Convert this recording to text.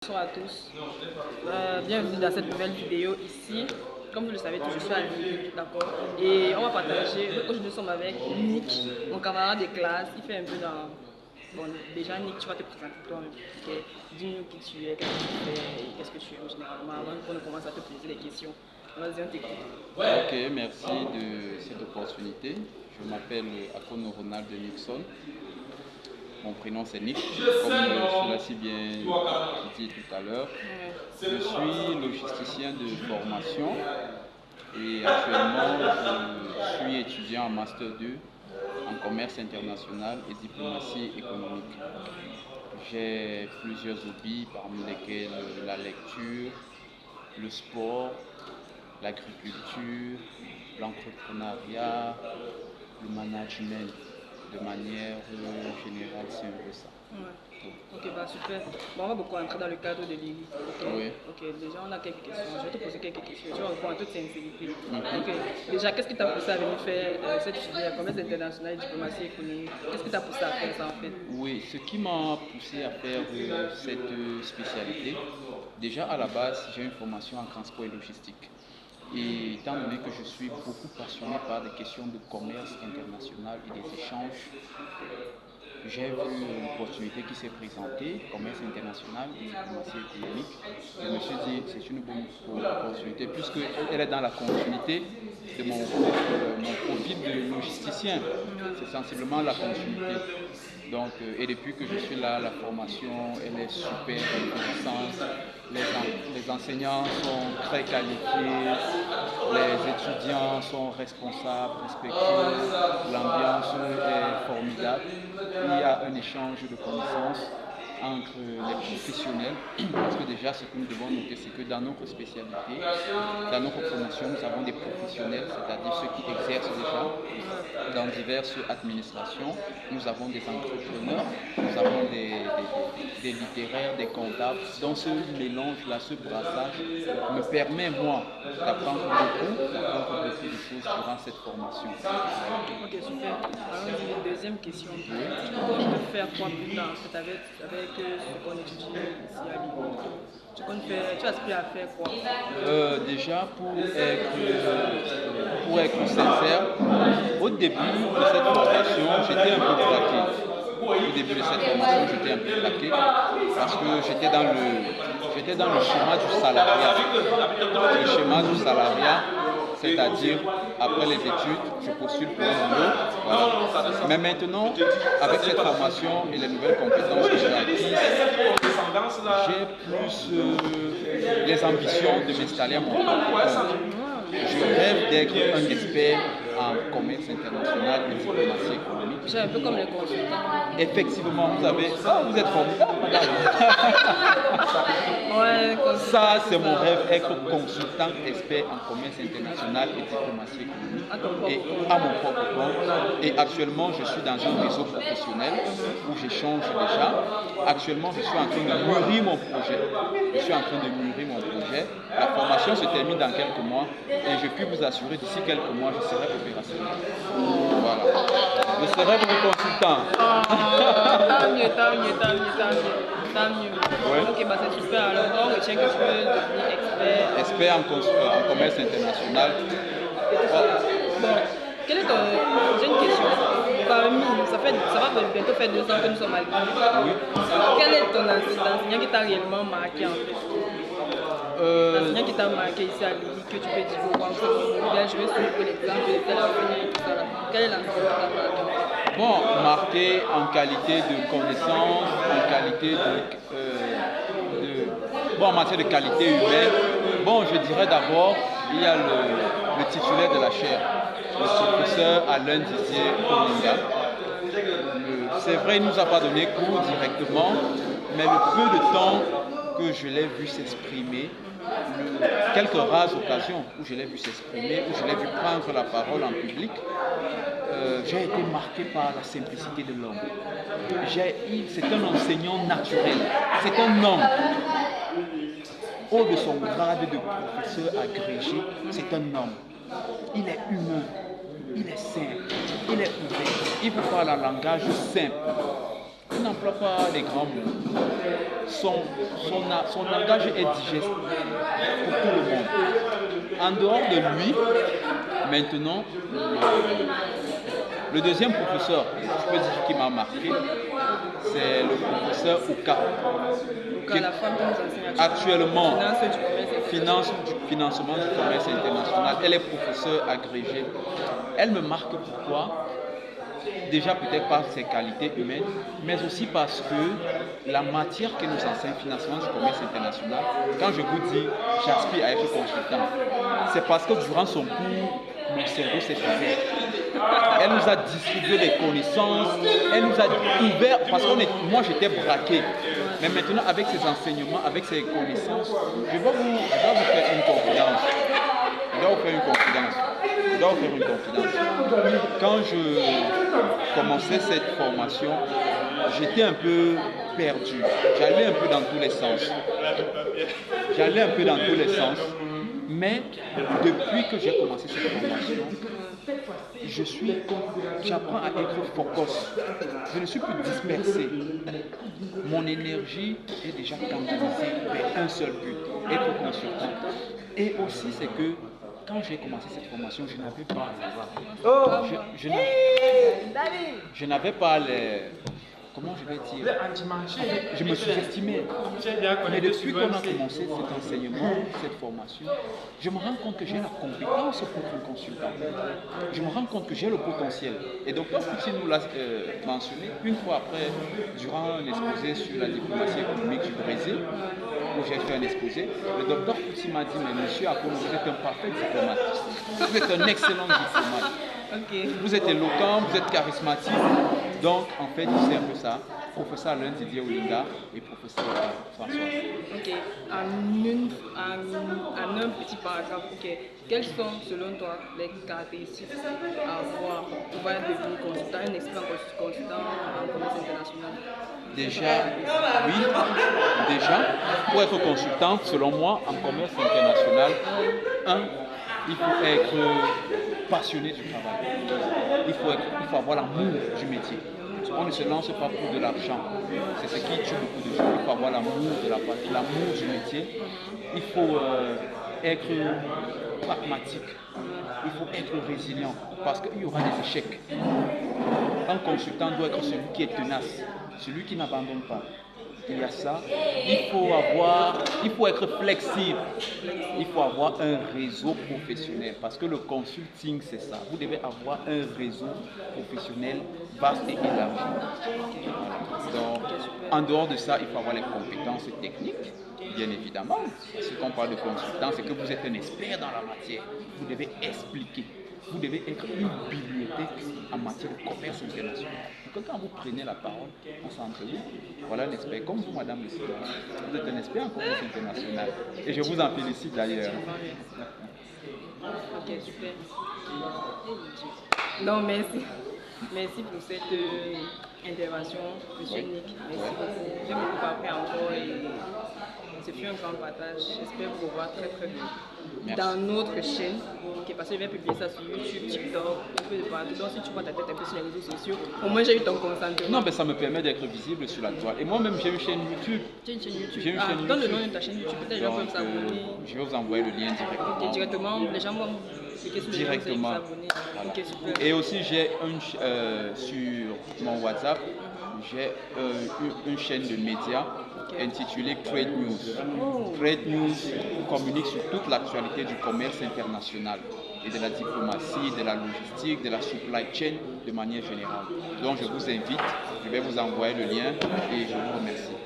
Bonjour à tous, bienvenue dans cette nouvelle vidéo ici. Comme vous le savez, je suis à Lille, d'accord. Et on va partager, aujourd'hui nous sommes avec Nick, mon camarade de classe. Il fait un peu dans... Bon, déjà Nick, tu vas te présenter toi-même. Okay. Dis-nous qui tu es, qu'est-ce que tu fais, et qu'est-ce que tu aimes généralement avant qu'on ne commence à te poser des questions. Vas-y, on t'écoute. Ok, merci de cette opportunité. Je m'appelle Akono Ronald Nixon. Mon prénom c'est Nick, comme cela si bien dit tout à l'heure. Je suis logisticien de formation et actuellement je suis étudiant en Master 2 en commerce international et diplomatie économique. J'ai plusieurs hobbies parmi lesquels la lecture, le sport, l'agriculture, l'entrepreneuriat, le management de manière générale, c'est un peu ça. Ouais. Ok, bah super. Bon, on va beaucoup entrer dans le cadre de l'élite. Ok. Oui. Ok, déjà on a quelques questions. Je vais te poser quelques questions. Tu vas répondre en toute sincérité. Ok. Déjà, qu'est-ce qui t'a poussé à venir faire cette filière commerce international et diplomatie économique? Qu'est-ce qui t'a poussé à faire ça en fait? Oui, ce qui m'a poussé à faire cette spécialité, déjà à la base, j'ai une formation en transport et logistique. Et étant donné que je suis beaucoup passionné par des questions de commerce international et des échanges, j'ai vu l'opportunité qui s'est présentée, commerce international et diplomatie économique. Je me suis dit, c'est une bonne opportunité puisqu'elle est dans la continuité de mon profil de logisticien. C'est sensiblement la continuité. Donc, et depuis que je suis là, la formation, elle est super intéressante. Les enseignants sont très qualifiés, les étudiants sont responsables, respectueux, l'ambiance est formidable. Il y a un échange de connaissances entre les professionnels, parce que déjà ce que nous devons noter, c'est que dans notre spécialité, dans notre promotion, nous avons des professionnels, c'est-à-dire ceux qui exercent déjà dans diverses administrations. Nous avons des entrepreneurs, nous avons des littéraires, des comptables. Donc ce mélange-là, ce brassage me permet, moi, d'apprendre beaucoup de choses durant cette formation. Ok, super. Alors, deuxième question. Tu comptes faire quoi plus tard en fait, avec ce qu'on étudie ici à Lille? Tu aspires à faire quoi? Déjà, pour être sincère, au début de cette formation, j'étais un peu braqué. Au début de cette formation, j'étais un peu braqué parce que j'étais dans le schéma du salariat. Le schéma du salariat, c'est-à-dire après les études, je postule pour un boulot. Voilà. Mais maintenant, avec cette formation et les nouvelles compétences que j'ai acquises, j'ai plus les ambitions de m'installer à mon propre compte. Je rêve d'être un expert en commerce international et diplomatie économique. C'est un peu comme les consultants. Effectivement, vous êtes formidable, madame. Ouais, Ça, c'est mon rêve, être consultant expert en commerce international et diplomatie économique à mon propre compte. Et actuellement, je suis dans un réseau professionnel où j'échange déjà. Actuellement, je suis en train de mûrir mon projet. La formation se termine dans quelques mois et je puis vous assurer d'ici quelques mois, je serai opérationnel. Voilà. Je serai votre consultant. Tant mieux, tant mieux, tant mieux, tant mieux. Tant mieux. Ouais. Ok, bah c'est super. Alors, on retient que tu veux devenir expert. Expert en commerce international. Bon, quelle est ton... J'ai une question. Parmi, ça va bientôt faire 2 ans que nous sommes à Lille. Oui. Quel est ton enseignant qui t'a réellement marqué en fait? L'enseignant qui t'a marqué ici à Lille, que tu peux dire, bon, bien, je vais suivre l'exemple de tel enseignant et tout ça là. Quel est l'enseignant qui t'a marqué en fait? Bon, marqué en qualité de connaissance, en qualité bon, en matière de qualité humaine. Bon, je dirais d'abord, il y a le titulaire de la chaire, le professeur Alain Didier Koninga. C'est vrai, il ne nous a pas donné cours directement, mais le peu de temps que je l'ai vu s'exprimer, quelques rares occasions où je l'ai vu s'exprimer, où je l'ai vu prendre la parole en public, j'ai été marqué par la simplicité de l'homme. C'est un enseignant naturel, c'est un homme. Haut de son grade de professeur agrégé, c'est un homme. Il est humain, il est simple, il est ouvert, il vous parle en langage simple. il n'emploie pas les grands mots. Son langage est digeste pour tout le monde. En dehors de lui, maintenant, le deuxième professeur, je peux dire qui m'a marqué, c'est le professeur Ouka. Donc, la femme qui nous enseigne Actuellement, financement financement du commerce international. Elle est professeure agrégée. Elle me marque pourquoi? Déjà peut-être par ses qualités humaines, mais aussi parce que la matière que nous enseigne financement du commerce international, quand je vous dis j'aspire à être consultant, c'est parce que durant son cours, mon cerveau s'est ouvert. Elle nous a distribué des connaissances, elle nous a ouvert, parce que moi j'étais braqué. Mais maintenant avec ses enseignements, avec ses connaissances, je dois vous faire une confidence. Quand je commençais cette formation, j'étais un peu perdu. J'allais un peu dans tous les sens. Mais depuis que j'ai commencé cette formation, j'apprends à être focus. Je ne suis plus dispersé. Mon énergie est déjà canalisée vers un seul but, être consultant. Et aussi, c'est que quand j'ai commencé cette formation, je n'avais pas je n'avais pas les... Comment je vais dire? Je me sous-estimais. Mais depuis qu'on a commencé cet enseignement, cette formation, je me rends compte que j'ai la compétence pour être consultant. Je me rends compte que j'ai le potentiel. Et donc, comme Pouty nous l'a mentionné, une fois après, durant un exposé sur la diplomatie économique du Brésil, où j'ai fait un exposé, le docteur Pouty m'a dit, mais monsieur Akono, vous êtes un parfait diplomatiste. Vous êtes un excellent diplomate. Okay. Vous êtes éloquent, vous êtes charismatique. Donc, en fait, c'est un peu ça. Professeur Alain Didier Olinga et professeur François. Ok. En un petit paragraphe, ok. Quelles sont, selon toi, les caractéristiques à avoir pour pouvoir devenir consultant, un expert consultant en commerce international? Pour être consultant, selon moi, en commerce international, il faut être passionné du travail. Il faut avoir l'amour du métier. On ne se lance pas pour de l'argent. C'est ce qui tue beaucoup de gens. Il faut avoir l'amour du métier. Il faut être pragmatique. Il faut être résilient parce qu'il y aura des échecs. Un consultant doit être celui qui est tenace, celui qui n'abandonne pas. Il y a ça. Il faut être flexible. Il faut avoir un réseau professionnel parce que le consulting, c'est ça. Vous devez avoir un réseau professionnel vaste et élargi. Donc, en dehors de ça, il faut avoir les compétences techniques, bien évidemment. Si on parle de consultant, c'est que vous êtes un expert dans la matière. Vous devez expliquer. Vous devez être une bibliothèque en matière de commerce international. Donc, quand vous prenez la parole, on s'entre vous, voilà un expert. Comme vous, madame le Sylvain, vous êtes un expert en commerce international. Et je vous en félicite d'ailleurs. Ok, super. Non, merci. Merci pour cette intervention, monsieur Nick. Merci beaucoup. J'ai beaucoup appris encore et ce fut un grand partage. J'espère vous revoir très très vite. Merci. Dans notre chaîne, parce que je vais publier ça sur YouTube, TikTok, un peu de partout. Donc si tu prends ta tête un peu sur les réseaux sociaux, au moins j'ai eu ton consentement. Non, mais ça me permet d'être visible sur la toile. Et moi-même, j'ai une chaîne YouTube. Tu as une chaîne YouTube. J'ai une chaîne YouTube. Donne le nom de ta chaîne YouTube, peut-être les gens peuvent s'abonner. Je vais vous envoyer le lien directement. Ok, directement, les gens vont cliquer sur le lien, Directement. s'abonner. Voilà. Ok, super. Et aussi, j'ai sur mon WhatsApp, j'ai une chaîne de médias intitulée Trade News. Trade News communique sur toute l'actualité du commerce international et de la diplomatie, de la logistique, de la supply chain de manière générale. Donc je vous invite, je vais vous envoyer le lien et je vous remercie.